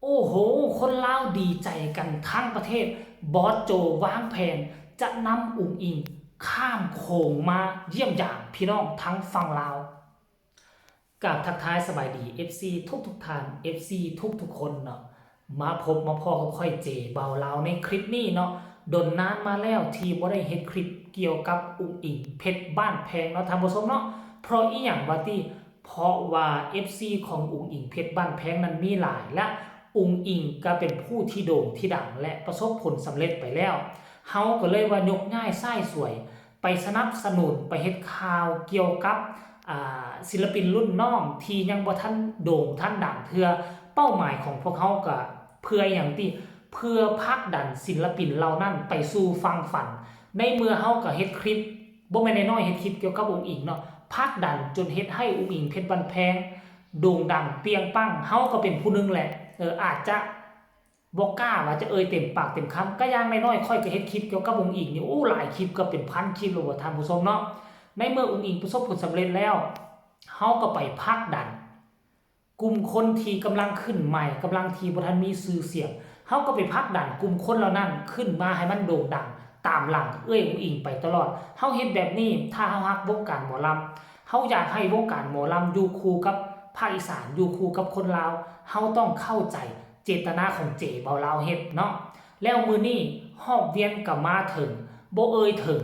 โอ้โหคนลาวดีใจกันทั้งประเทศบอสโจวางแผนจะนำอุ๋งอิงข้ามโขงมาเยี่ยมยามพี่น้องทั้งฝั่งลาวกับทักทายสบายดี FC ทุกท่าน FC ทุกคนเนาะมาพบมาพอกับค่อยเจเบาลาวในคลิปนี้เนาะดนนานมาแล้วที่บ่ได้เฮ็ดคลิปเกี่ยวกับอุ๋งอิงเพชรบ้านแพงเนาะท่านผู้ชมเนาะเพราะอีหยังว่าที่เพราะว่า FC ของอุ๋งอิงเพชรบ้านแพงนั้นมีหลายและอุ๋งอิงก็เป็นผู้ที่โด่งที่ดังและประสบผลสำเร็จไปแล้วเฮาก็เลยว่ายกง่ายไส้สวยไปสนับสนุนไปเฮ็ดข่าวเกี่ยวกับศิลปินรุ่นน้องที่ยังบ่ทันโด่งทันดังเพื่อเป้าหมายของพวกเขาก็เพื่ออย่างที่เพื่อผลักดันศิลปินเหล่านั้นไปสู่ฝั่งฝันในเมื่อเฮาก็เฮ็ดคลิปบ่แม่นน้อยๆเฮ็ดคลิปเกี่ยวกับอุ๋งอิงเนาะผลักดันจนเฮ็ดให้อุ๋งอิงเพชรบ้านแพงโด่งดังเปรียงปังเฮาก็เป็นผู้นึงแหละอาจจะบ่กล้าว่าจะเต็มปากเต็มคำก็อย่างน้อยๆค่อยก็เฮ็ดคลิปเกี่ยวกับอุ๋งอิงนี่โอ้หลายคลิปก็เป็นพันคลิปแล้วว่าท่านผู้ชมเนาะในเมื่ออุ๋งอิงประสบผลสำเร็จแล้วเฮาก็ไปผลักดันกลุ่มคนที่กำลังขึ้นใหม่กำลังที่บ่ทันมีชื่อเสียงเฮาก็ไปผลักดันกลุ่มคนเหล่านั้นขึ้นมาให้มันโด่งดังตามหลังอุ๋งอิงไปตลอดเฮาเฮ็ดแบบนี้ถ้าเฮาฮักวงการหมอลำเฮาอยากให้วงการหมอลำอยู่คู่กับภาคอีสานอยู่คู่กับคนลาวเฮาต้องเข้าใจเจตนาของเจเบาลาวเฮ็ดเนาะแล้วมื้อนี้ฮอบเวียนก็มาถึงบ่ถึง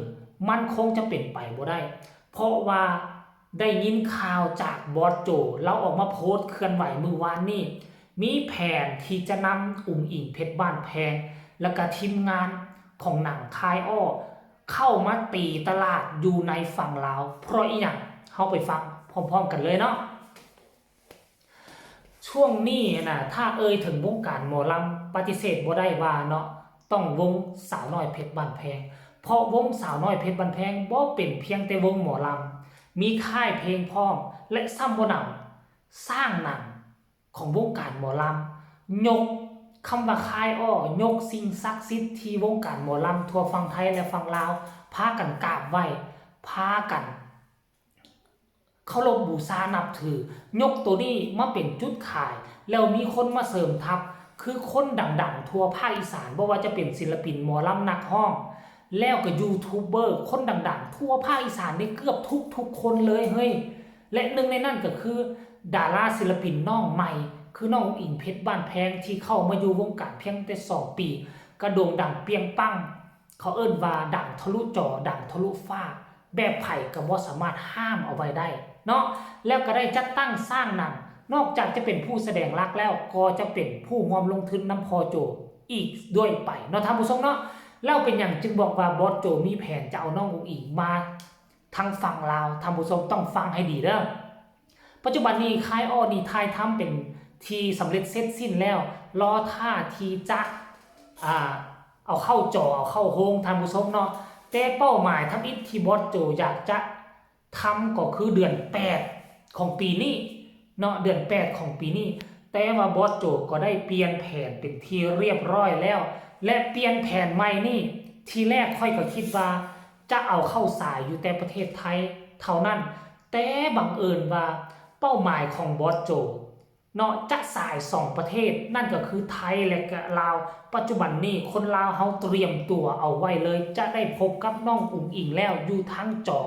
มันคงจะเป็นไปบ่ได้เพราะว่าได้ยินข่าวจากบอสโจเราออกมาโพสต์เคลื่อนไหวมื้อวานนี้มีแผนที่จะนำอุ๋งอิงเพชรบ้านแพงแล้วก็ทีมงานของหนังคายอ้อเข้ามาตีตลาดอยู่ในฝั่งลาวเพราะอีหยังเฮาไปฟังพร้อมๆกันเลยเนาะช่วงนี้นะถ้าถึงวงการหมอลำปฏิเสธบ่ได้ว่าเนาะต้องวงสาวน้อยเพชรบ้านแพงเพราะวงสาวน้อยเพชรบ้านแพงบ่เป็นเพียงแต่วงหมอลำมีค่ายเพลงพร้อมและซ้ำบ่นำสร้างหนังของวงการหมอลำยกคำว่าค่ายอ้อยกสิ่งศักดิ์สิทธิ์ที่วงการหมอลำทั่วฝั่งไทยและฝั่งลาวพากันกราบไหว้พากันเคารพบูชานับถือยกตัวนี้มาเป็นจุดขายแล้วมีคนมาเสริมทัพคือคนดังๆทั่วภาคอีสานบ่ว่าจะเป็นศิลปินหมอลำนักร้องแล้วก็ยูทูบเบอร์คนดังๆทั่วภาคอีสานนี่เกือบทุกคนเลยเฮ้ยและหนึ่งในนั้นก็คือดาราศิลปินน้องใหม่คือน้องอิงเพชรบ้านแพงที่เข้ามาอยู่วงการเพียงแต่2 ปีกระโด่งดังเปรียงปังเขาเอิ้นว่าดังทะลุจอดังทะลุฟ้าแบบไผ่ก็บ่สามารถห้ามเอาไว้ได้เนาะแล้วก็ได้จัดตั้งสร้างหนังนอกจากจะเป็นผู้แสดงหลักแล้วก็จะเป็นผู้ร่วมลงทุนนำพอโจอีกด้วยไปเนาะท่านผู้ชมเนาะแล้วเป็นอย่างจึงบอกว่าบอสโจมีแผนจะเอาน้องอุ๋งอิงมาทางฝั่งลาวท่านผู้ชมต้องฟังให้ดีเด้อปัจจุบันนี้ค่ายอ้อนี่ทายทำเป็นทีสำเร็จเสร็จสิ้นแล้วรอท่าทีจะเอาเข้าจอเอาเข้าโฮงท่านผู้ชมเนาะแต่เป้าหมายทำอิฐที่บอสโจอยากจะทำก็คือเดือน8ของปีนี้เนาะเดือน8ของปีนี้แต่ว่าบอสโจก็ได้เปลี่ยนแผนเป็นที่เรียบร้อยแล้วและเปลี่ยนแผนใหม่นี่ทีแรกค่อยก็คิดว่าจะเอาเข้าสายอยู่แต่ประเทศไทยเท่านั้นแต่บังเอิญว่าเป้าหมายของบอสโจเนาะจะสาย2ประเทศนั่นก็คือไทยและก็ลาวปัจจุบันนี้คนลาวเฮาเตรียมตัวเอาไว้เลยจะได้พบกับน้องอุ๋งอิงแล้วอยู่ทั้งจอ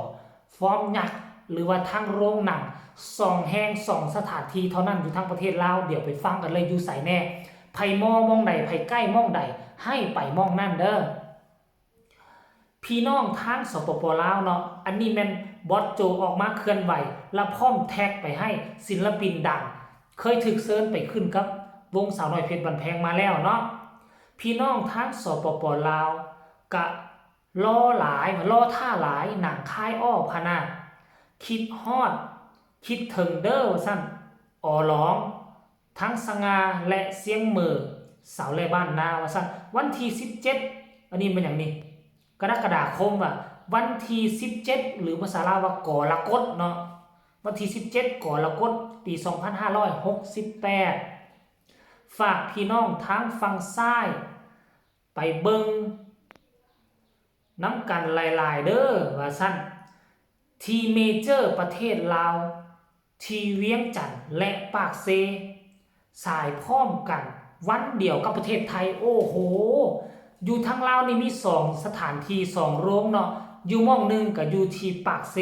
ฟอร์มยักษ์หรือว่าทั้งโรงหนัง2แห่ง2สถานที่เท่านั้นอยู่ทั้งประเทศลาวเดี๋ยวไปฟังกันเลยอยู่ไสแน่ไผมองใดไผใกล้มองใดให้ไปมองนั่นเด้อพี่น้องทางสปปลาวเนาะอันนี้แม่นบอสโจออกมาเคลื่อนไหวและพร้อมแท็กไปให้ศิลปินดังเคยถึกเซิร์นไปขึ้นกับวงสาวน้อยเพชรบ้านแพงมาแล้วเนาะพี่น้องทางสปปลาวกะรอท่าหลายหนังค่ายอ้อพะนาคิดฮอดคิดถึงเด้อว่าซั่นอ๋อร้องทั้งสง่าและเสียงเหม่อสาวไร่บ้านนาว่าซั่นวันที่17อันนี้เป็นอย่างนี้กรกฎาคมอ่ะวันที่17หรือภาษาลาวว่ากรกฎเนาะวันที่17กรกฎปี2568ฝากพี่น้องทางฝั่งซ้ายไปเบิ่งน้ำกันหลายๆเด้อว่าซั่นทีเมเจอร์ประเทศลาวทีเวียงจันทน์และปากเซสายพร้อมกัน วันเดียวกับประเทศไทยโอ้โหอยู่ทางลาวนี่มี2สถานที่2โรงเนาะอยู่ม่องหนึ่งก็อยู่ที่ปากเซ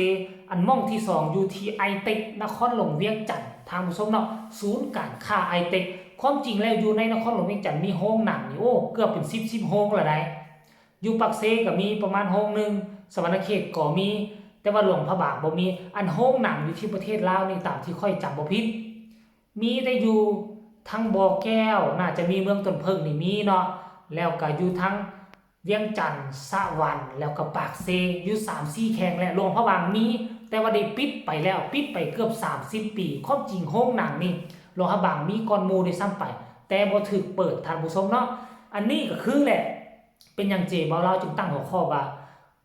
อันม่องที่2อยู่ที่ไอเต็กนครหลวงเวียงจันทน์ทางผู้ชมเนาะศูนย์การค้าไอเต็กความจริงแล้วอยู่ในนครหลวงเวียงจันทน์มีโรงหนังนี่โอ้เกือบเป็น10โรงแล้วได้อยู่ปากเซก็มีประมาณโรงนึงสวรรณเขตก็มีแต่ว่าหลวงพระบางบ่มีอันโรงหนังอยู่ที่ประเทศลาวนี่ตามที่ค่อยจำบ่ผิดมีแต่อยู่ทั้งบ่อแก้วน่าจะมีเมืองต้นเพิ่งนี่มีเนาะแล้วก็อยู่ทั้งเวียงจันทน์สะหวันแล้วก็ปากเซอยู่3-4แข่งและหลวงพระบางมีแต่ว่าได้ปิดไปแล้วปิดไปเกือบ30ปีความจริงโรงหนังนี่หลวงพระบางมีก่อนหมู่ได้ซ้ำไปแต่บ่ถูกเปิดท่านผู้ชมเนาะอันนี้ก็คือแหละเป็นหยังเจบ่าวลาวจึงตั้งหัวข้อว่า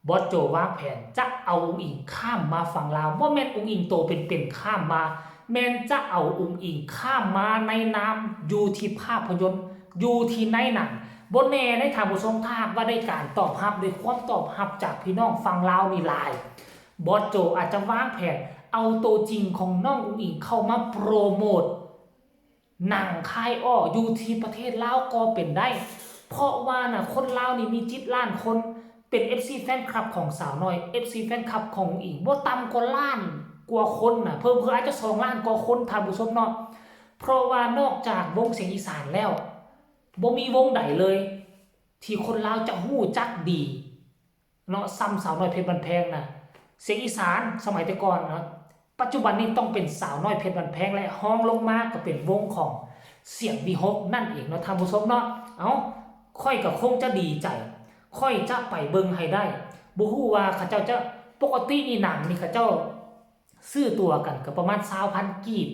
บอสโจวางแผนจะเอาอุ๋งอิงข้ามมาฝั่งลาวบ่แม่นอุ๋งอิงโตเป็นๆข้ามมาแม่นจะเอาอุ๋งอิงข้ามมาในน้ำอยู่ที่ภาพยนตร์อยู่ที่ในหนังบนแน่ได้ถามผู้ชมถ้าว่าได้การตอบรับด้วยความตอบรับจากพี่น้องฝั่งลาวนี่หลายบอสโจอาจจะวางแผนเอาตัวจริงของน้องอุ๋งอิงเข้ามาโปรโมทหนังค่ายอ้ออยู่ที่ประเทศลาวก็เป็นได้เพราะว่าน่ะคนลาวนี่มีจิตล้านคนเป็น FC แฟนคลับของสาวน้อย FC แฟนคลับของอุ๋งอิงบ่ต่ำกว่าล้านกว่าคนน่ะเพิ่มอาจจะ2ล้านกว่าคนท่านผู้ชมเนาะเพราะว่านอกจากวงเสียงอีสานแล้วบ่มีวงใดเลยที่คนลาวจะฮู้จักดีเนาะซ้ำสาวน้อยเพชรบันแพงน่ะเสียงอีสานสมัยแต่ก่อนเนาะปัจจุบันนี้ต้องเป็นสาวน้อยเพชรบันแพงและห้องลงมาก็เป็นวงของเสียงวิหกนั่นเองเนาะท่านผู้ชมเนาะเอ้าค่อยก็คงจะดีใจค่อยจะไปเบิ่งให้ได้บ่ฮู้ว่าเขาเจ้าจะปกตินี่หนังนี่เขาเจ้าซื้อตัวกันก็ประมาณ 20,000 กีบ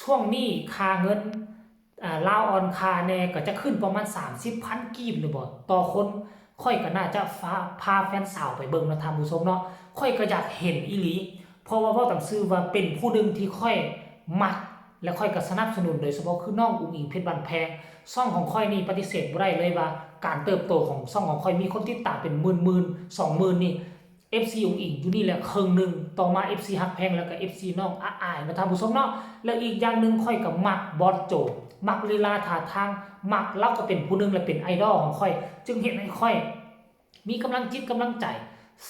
ช่วงนี้ค่าเงินลาวออนคาแน่ก็จะขึ้นประมาณ 30,000 กีบหรือบ่ต่อคนค่อยก็น่าจะพาแฟนสาวไปเบิ่งนะท่านผู้ชมเนาะค่อยก็อยากเห็นอีหลีเพราะว่าเว้าตามชื่อว่าเป็นผู้หนึ่งที่ค่อยมักและค่อยก็สนับสนุนโดยเฉพาะคือน้องอุ๋งอิงเพชรบันแพงช่องของค่อยนี่ปฏิเสธบ่ได้เลยว่าการเติบโตของช่องของค่อยมีคนติดตามเป็นหมื่นๆ 20,000นี่ FC อุ๋งอิงอยู่นี่แหละครึ่งนึงต่อมา FC ฮักแพงแล้วก็ FC น้องอ้ายนะท่านผู้ชมเนาะแล้วอีกอย่างนึงค่อยก็มักบอสโจมักลีลาท่าทางมักเราก็เป็นผู้นึงและเป็นไอดอลของค่อยจึงเห็นให้ค่อยมีกำลังจิตกำลังใจ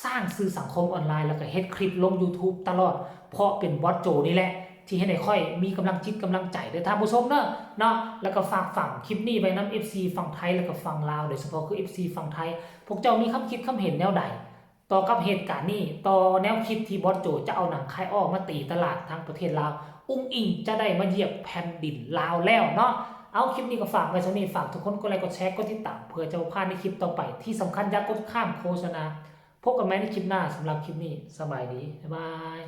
สร้างสื่อสังคมออนไลน์แล้วก็เฮ็ดคลิปลง YouTube ตลอดเพราะเป็นบอสโจนี่แหละที่ให้ในค่อยมีกำลังจิตกำลังใจเด้อท่านผู้ชมเนาะแล้วก็ฝากฝั่งคลิปนี้ไว้นำ FC ฝั่งไทยแล้วก็ฝั่งลาวโดยเฉพาะคือ FC ฝั่งไทยพวกเจ้ามีคำคิดคำเห็นแนวใดต่อกับเหตุการณ์นี้ต่อแนวคิดที่บอสโจจะเอาหนังค่ายอ้อมาตีตลาดทางประเทศลาวอุ๋งอิงจะได้มาเหยียบแผ่นดินลาวแล้วเนาะเอาคลิปนี้ก็ฝากไว้เท่านี้ฝากทุกคนกดไลค์กดแชร์กดติดตามเพื่อจะบ่พลาดในคลิปต่อไปที่สำคัญอย่ากดข้ามโฆษณาพบกันใหม่ในคลิปหน้าสำหรับคลิปนี้สบายดีบ๊ายบาย